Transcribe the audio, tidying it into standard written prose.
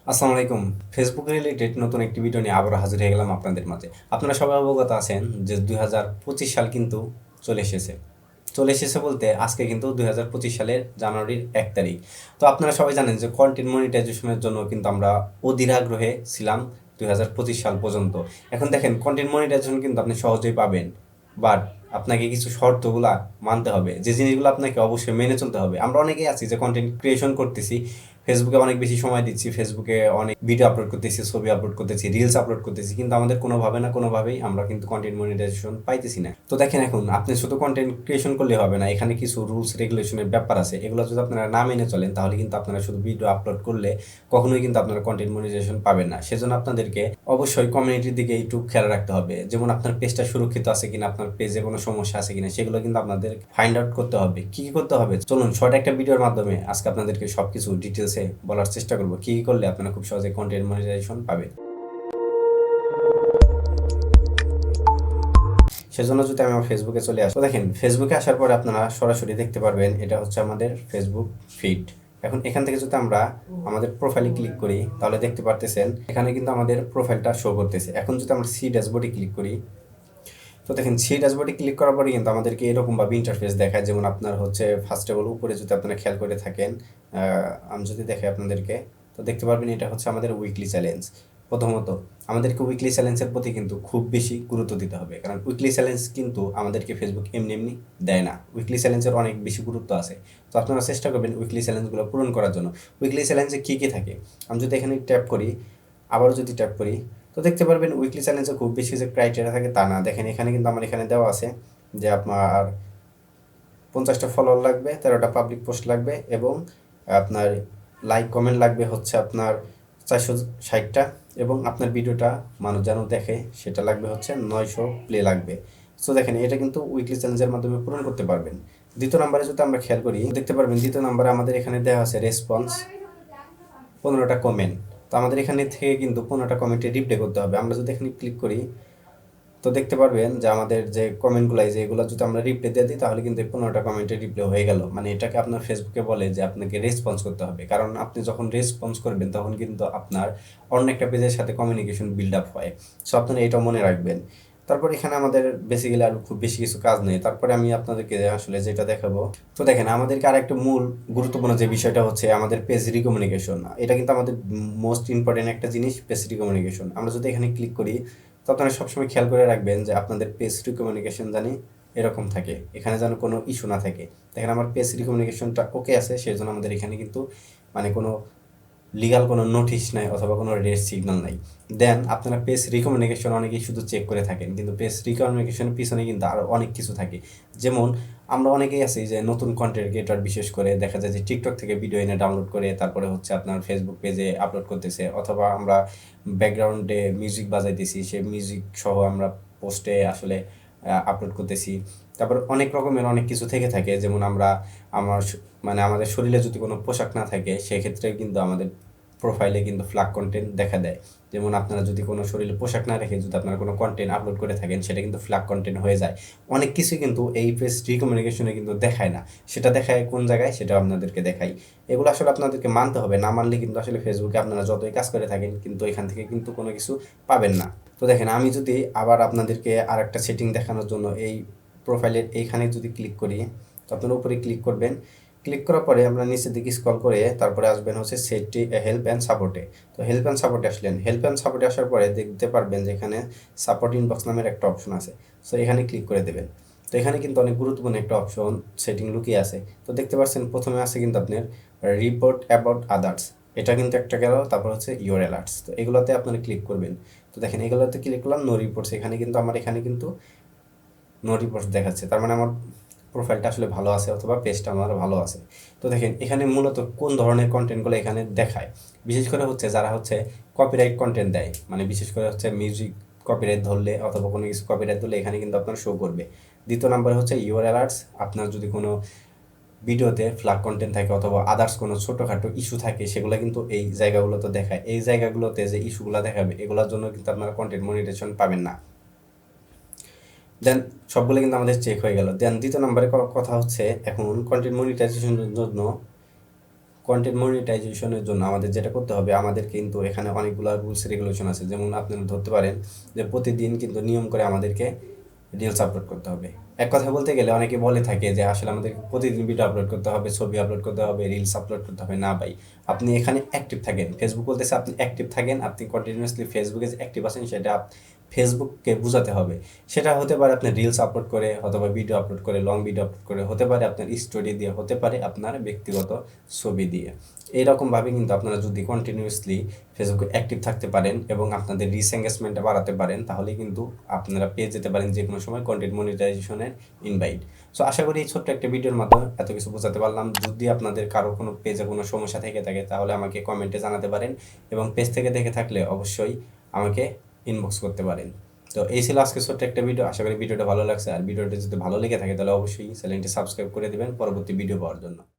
আসসালামু আলাইকুম। Facebook related নতুন একটি ভিডিও নিয়ে আবারও হাজির হয়ে গেলাম আপনাদের মাঝে। আপনারা সবাই অবগত আছেন যে ২০২৫ সাল কিন্তু চলে এসেছে। চলে এসেছে বলতে আজকে কিন্তু ২০২৫ সালের জানুয়ারির ১ তারিখ। তো আপনারা সবাই জানেন যে কন্টেন্ট মনিটাইজেশনের জন্য কিন্তু আমরা অধীর আগ্রহে ছিলাম ২০২৫ সাল পর্যন্ত। এখন দেখেন কন্টেন্ট মনিটাইজেশন কিন্তু আপনি সহজেই পাবেন। বাট আপনাকে কিছু শর্তগুলা মানতে হবে। যে জিনিসগুলো আপনাকে অবশ্যই মেনে চলতে হবে। আমরা অনেকেই আছি যে কন্টেন্ট ক্রিয়েশন করতেছি। ফেসবুকে অনেক বেশি সময় দিচ্ছি। ফেসবুকে অনেক ভিডিও আপলোড করতেছি, ছবি আপলোড করতেছি, রিলস আপলোড করতেছি। কিন্তু আমাদের কোনোভাবে না কোনোভাবেই আমরা কিন্তু কন্টেন্ট মনিটাইজেশন পাইতেছি না। তো দেখেন এখন আপনি শুধু কন্টেন্ট ক্রিয়েশন করলে হবে না। এখানে কিছু রুলস রেগুলেশনের ব্যাপার আছে। এগুলো যদি আপনারা না মেনে চলেন তাহলে কিন্তু আপনারা শুধু ভিডিও আপলোড করলে কখনোই কিন্তু আপনারা কন্টেন্ট মনিটাইজেশন পাবেন না। সেজন্য আপনাদেরকে অবশ্যই কমিউনিটির দিকে একটু খেয়াল রাখতে হবে। যেমন আপনার পেজটা সুরক্ষিত আছে কিনা, আপনার পেজে কোনো সমস্যা আছে কিনা সেগুলো কিন্তু আপনাদের ফাইন্ড আউট করতে হবে। কি করতে হবে চলুন শর্ট একটা ভিডিওর মাধ্যমে আজকে আপনাদেরকে সবকিছু ডিটেলসে বলার চেষ্টা করব কি করলে আপনারা খুব সহজে কন্টেন্ট মনিটাইজেশন পাবেন। সেজন্য যদি আমি আমার ফেসবুকে চলে আসি, তো দেখেন ফেসবুকে আসার পরে আপনারা সরাসরি দেখতে পারবেন এটা হচ্ছে আমাদের ফেসবুক ফিড। এখন এখান থেকে যদি আমরা আমাদের প্রোফাইলে ক্লিক করি তাহলে দেখতে পারতেছেন এখানে কিন্তু আমাদের প্রোফাইলটা শো করতেছে। এখন যদি আমরা সি ড্যাশবোর্ডে ক্লিক করি, তো দেখেন সেই ড্যাশবোর্ডে ক্লিক করার পরে কিন্তু আমাদেরকে এরকমভাবে ইন্টারফেস দেখায়। যেমন আপনার হচ্ছে ফার্স্ট অফ অল উপরে যদি আপনারা খেয়াল করে থাকেন, আমি যদি দেখাই আপনাদেরকে, তো দেখতে পারবেন এটা হচ্ছে আমাদের উইকলি চ্যালেঞ্জ। প্রথমত আমাদেরকে উইকলি চ্যালেঞ্জের প্রতি কিন্তু খুব বেশি গুরুত্ব দিতে হবে, কারণ উইকলি চ্যালেঞ্জ কিন্তু আমাদেরকে ফেসবুক এমনি এমনি দেয় না। উইকলি চ্যালেঞ্জের অনেক বেশি গুরুত্ব আছে। তো আপনারা চেষ্টা করবেন উইকলি চ্যালেঞ্জগুলো পূরণ করার জন্য। উইকলি চ্যালেঞ্জে কী কী থাকে আমি যদি এখানে ট্যাপ করি, আবারও যদি ট্যাপ করি, তো দেখতে পারবেন উইকলি চ্যালেঞ্জে খুব বেশি যে ক্রাইটেরিয়া থাকে তা না। দেখেন এখানে কিন্তু আমার এখানে দেওয়া আছে যে আপনার 50টা ফলোয়ার লাগবে, 13টা পাবলিক পোস্ট লাগবে এবং আপনার লাইক কমেন্ট লাগবে হচ্ছে আপনার 460টা এবং আপনার ভিডিওটা মানুষ যেন দেখে সেটা লাগবে হচ্ছে 900 প্লে লাগবে। সো দেখেন এটা কিন্তু উইকলি চ্যালেঞ্জের মাধ্যমে পূরণ করতে পারবেন। দ্বিতীয় নাম্বারে যদি আমরা খেয়াল করি দেখতে পারবেন দ্বিতীয় নাম্বারে আমাদের এখানে দেওয়া আছে রেসপন্স 15টা কমেন্ট। তো আমাদের এখানে থেকে কিন্তু 15টা কমেন্টে রিপ্লাই করতে হবে। আমরা যদি এখানে ক্লিক করি তো দেখতে পারবেন যে আমাদের যে কমেন্টগুলো যে এগুলো যদি আমরা রিপ্লাই দিয়ে দিই তাহলে কিন্তু 15টা কমেন্টে রিপ্লাই হয়ে গেল। মানে এটাকে আপনার ফেসবুকে বলে যে আপনাকে রেসপন্স করতে হবে, কারণ আপনি যখন রেসপন্স করবেন তখন কিন্তু আপনার অন্য একটা পেজের সাথে কমিউনিকেশন বিল্ড আপ হয়। সো আপনারা এটা মনে রাখবেন। তারপর এখানে আমাদের বেসিক্যালি আর খুব বেশি কিছু কাজ নেই। তারপরে আমি আপনাদেরকে আসলে যেটা দেখাবো, তো দেখেন আমাদেরকে আরেকটা মূল গুরুত্বপূর্ণ যে বিষয়টা হচ্ছে আমাদের পেজ রিকমিউনিকেশন। এটা কিন্তু আমাদের মোস্ট ইম্পর্টেন্ট একটা জিনিস, পেজ রিকমিউনিকেশন। আমরা যদি এখানে ক্লিক করি তো আপনারা সবসময় খেয়াল করে রাখবেন যে আপনাদের পেজ রিকমিউনিকেশন জানি এরকম থাকে, এখানে যেন কোনো ইস্যু না থাকে। দেখেন আমার পেজ রিকমিউনিকেশনটা ওকে আছে, সেই জন্য আমাদের এখানে কিন্তু মানে কোনো লিগাল কোনো নোটিশ নাই অথবা কোনো রেড সিগন্যাল নাই। দেন আপনারা পেজ রিকমিউনিকেশন অনেকেই শুধু চেক করে থাকেন, কিন্তু পেজ রিকমিউনিকেশনের পিছনে কিন্তু আরও অনেক কিছু থাকে। যেমন আমরা অনেকেই আছি যে নতুন কন্টেন্ট ক্রিয়েটর, বিশেষ করে দেখা যায় যে টিকটক থেকে ভিডিও এনে ডাউনলোড করে তারপরে হচ্ছে আপনার ফেসবুক পেজে আপলোড করতেছে, অথবা আমরা ব্যাকগ্রাউন্ডে মিউজিক বাজাইতেছি, সেই মিউজিক সহ আমরা পোস্টে আসলে আপলোড করতেছি। তারপর অনেক রকমের অনেক কিছু থেকে থাকে। যেমন আমরা মানে আমাদের শরীরে যদি কোনো পোশাক না থাকে সেক্ষেত্রে কিন্তু আমাদের প্রোফাইলে কিন্তু ফ্ল্যাগ কন্টেন্ট দেখা দেয়। যেমন আপনারা যদি কোনো শরীরে পোশাক না রেখে যদি আপনারা কোনো কন্টেন্ট আপলোড করে থাকেন সেটা কিন্তু ফ্ল্যাগ কন্টেন্ট হয়ে যায়। অনেক কিছু কিন্তু এই পেজ রিকমিউনিকেশনে কিন্তু দেখায় না। সেটা দেখায় কোন জায়গায় সেটা আপনাদেরকে দেখাই। এগুলো আসলে আপনাদেরকে মানতে হবে, না মানলে কিন্তু আসলে ফেসবুকে আপনারা যতই কাজ করে থাকেন কিন্তু এখান থেকে কিন্তু কোনো কিছু পাবেন না। তো দেখেন আমি যদি আবার আপনাদেরকে আরেকটা সেটিং দেখানোর জন্য এই প্রোফাইলের এইখানে যদি ক্লিক করি, তো আপনারা উপরে ক্লিক করবেন। ক্লিক করার পরে আমরা নিচের দিকে স্ক্রল করে তারপরে আসবেন হচ্ছে সেটি হেল্প অ্যান্ড সাপোর্টে। তো হেল্প অ্যান্ড সাপোর্টে আসলেন। হেল্প অ্যান্ড সাপোর্টে আসার পরে দেখতে পারবেন যে এখানে সাপোর্ট ইনবক্স নামের একটা অপশন আছে। সো এখানে ক্লিক করে দেবেন। তো এখানে কিন্তু অনেক গুরুত্বপূর্ণ একটা অপশন সেটিং লুকিয়ে আছে। তো দেখতে পাচ্ছেন প্রথমে আছে কিন্তু আপনার রিপোর্ট অ্যাবাউট আদার্স, এটা কিন্তু একটা গেল। তারপর হচ্ছে ইউর অ্যালার্টস, তো এগুলোতে আপনারা ক্লিক করবেন। তো দেখেন এগুলোতে ক্লিক করলাম, নো রিপোর্টস। এখানে কিন্তু আমার এখানে কিন্তু নো রিপোর্টস দেখাচ্ছে, তার মানে আমার প্রোফাইলটা আসলে ভালো আছে অথবা পেজটা আমার ভালো আছে। তো দেখেন এখানে মূলত কোন ধরনের কন্টেন্টগুলো এখানে দেখায়, বিশেষ করে হচ্ছে যারা হচ্ছে কপিরাইট কন্টেন্ট দেয়, মানে বিশেষ করে হচ্ছে মিউজিক কপিরাইট ধরলে অথবা কোনো কিছু কপিরাইট ধরলে এখানে কিন্তু আপনার শো করবে। দ্বিতীয় নাম্বার হচ্ছে ইউর অ্যালার্টস, আপনার যদি কোনো ভিডিওতে ফ্ল্যাগ কন্টেন্ট থাকে অথবা আদার্স কোনো ছোটোখাটো ইস্যু থাকে সেগুলো কিন্তু এই জায়গাগুলোতে দেখায়। এই জায়গাগুলোতে যে ইস্যুগুলো দেখাবে এগুলোর জন্য কিন্তু আপনারা কন্টেন্ট মনিটাইজেশন পাবেন না। দেন সবগুলো কিন্তু আমাদের চেক হয়ে গেল। দেন দ্বিতীয় নম্বরে কথা হচ্ছে এখন কন্টেন্ট মনিটাইজেশনের জন্য কন্টেন্ট মনিটাইজেশনের জন্য আমাদের যেটা করতে হবে, আমাদের কিন্তু এখানে অনেকগুলো রুলস রেগুলেশন আছে। যেমন আপনারা ধরতে পারেন যে প্রতিদিন কিন্তু নিয়ম করে আমাদেরকে রিলস আপলোড করতে হবে। এক কথায় বলতে গেলে অনেকে বলে থাকে যে আসলে আমাদের প্রতিদিন ভিডিও আপলোড করতে হবে, ছবি আপলোড করতে হবে, রিলস আপলোড করতে হবে। না ভাই, আপনি এখানে অ্যাক্টিভ থাকেন। ফেসবুক বলতেছে আপনি অ্যাক্টিভ থাকেন, আপনি কন্টিনিউয়াসলি ফেসবুকে যে অ্যাক্টিভ আছেন সেটা ফেসবুককে বোঝাতে হবে। সেটা হতে পারে আপনার রিলস আপলোড করে, অথবা ভিডিও আপলোড করে, লং ভিডিও আপলোড করে, হতে পারে আপনার স্টোরি দিয়ে, হতে পারে আপনার ব্যক্তিগত ছবি দিয়ে। এইরকমভাবে কিন্তু আপনারা যদি কন্টিনিউয়াসলি ফেসবুকে অ্যাক্টিভ থাকতে পারেন এবং আপনাদের রিচ এঙ্গেজমেন্টটা বাড়াতে পারেন, তাহলে কিন্তু আপনারা পেয়ে যেতে পারেন যে কোনো সময় কন্টেন্ট মনিটাইজেশনের ইনভাইট। সো আশা করি এই ছোট্ট একটা ভিডিওর মাধ্যমে এত কিছু বোঝাতে পারলাম। যদি আপনাদের কারো কোনো পেজে কোনো সমস্যা থেকে থাকে তাহলে আমাকে কমেন্টে জানাতে পারেন, এবং পেজ থেকে দেখে থাকলে অবশ্যই আমাকে ইনবক্স করতে পারেন। তো এই ছিল আজকে ছোট্ট একটা ভিডিও। আশা করি ভিডিওটা ভালো লাগছে, আর ভিডিওটা যদি ভালো লেগে থাকে তাহলে অবশ্যই চ্যানেলটি সাবস্ক্রাইব করে দেবেন পরবর্তী ভিডিও পাওয়ার জন্য।